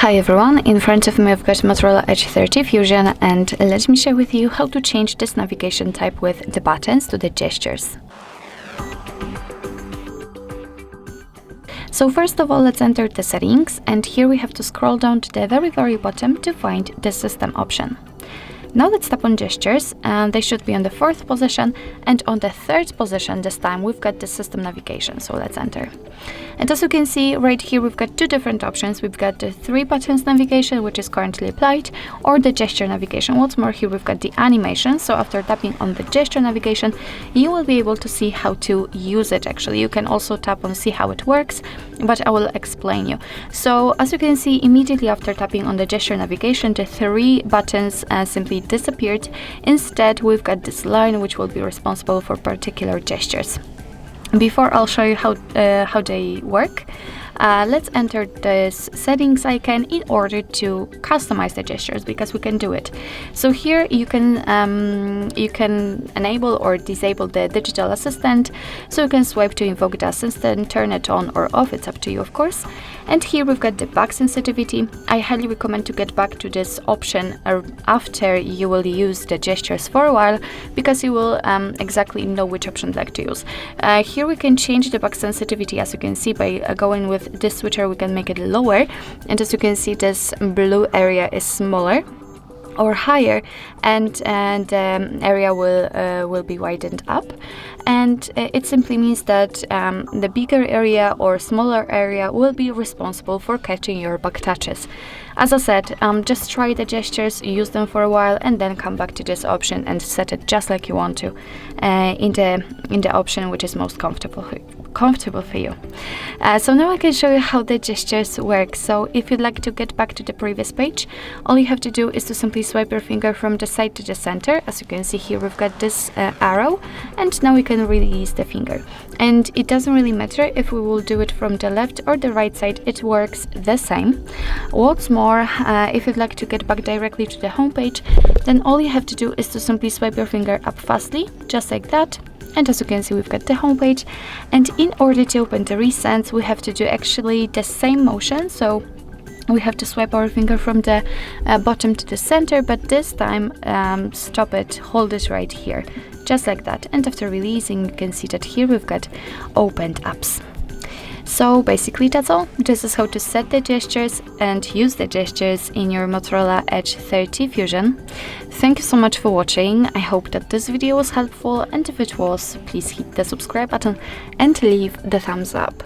Hi everyone, in front of me I've got Motorola Edge 30 Fusion, and let me share with you how to change this navigation type with the buttons to the gestures. So first of all, let's enter the settings, and here we have to scroll down to the very bottom to find the system option. Now let's tap on gestures, and they should be on the 4th position, and on the 3rd position this time we've got the system navigation, so let's enter. And as you can see right here, we've got two different options. We've got the 3 buttons navigation, which is currently applied, or the gesture navigation. What's more, here we've got the animation, so after tapping on the gesture navigation you will be able to see how to use it. Actually, you can also tap on see how it works, but I will explain you. So as you can see, immediately after tapping on the gesture navigation, the 3 buttons simply disappeared. Instead, we've got this line which will be responsible for particular gestures. Before I'll show you how they work, let's enter this settings icon in order to customize the gestures, because we can do it. So here you can enable or disable the digital assistant, so you can swipe to invoke the assistant, turn it on or off, it's up to you of course. And here we've got the back sensitivity. I highly recommend to get back to this option after you will use the gestures for a while, because you will exactly know which option to like to use. Here we can change the back sensitivity, as you can see, by going with this switcher we can make it lower, and as you can see this blue area is smaller, or higher, and the area will be widened up, and it simply means that the bigger area or smaller area will be responsible for catching your back touches. As I said, just try the gestures, use them for a while, and then come back to this option and set it just like you want to in the option which is most comfortable for you. So now I can show you how the gestures work. So if you'd like to get back to the previous page, all you have to do is to simply swipe your finger from the side to the center. As you can see here, we've got this arrow, and now we can release the finger. And it doesn't really matter if we will do it from the left or the right side, it works the same. What's more, if you'd like to get back directly to the home page, then all you have to do is to simply swipe your finger up fastly, just like that. And as you can see, we've got the home page, and in order to open the recents we have to do actually the same motion. So we have to swipe our finger from the bottom to the center, but this time stop it, hold it right here, just like that. And after releasing, you can see that here we've got opened apps. So basically that's all. This is how to set the gestures and use the gestures in your Motorola Edge 30 Fusion. Thank you so much for watching. I hope that this video was helpful, and if it was, please hit the subscribe button and leave the thumbs up.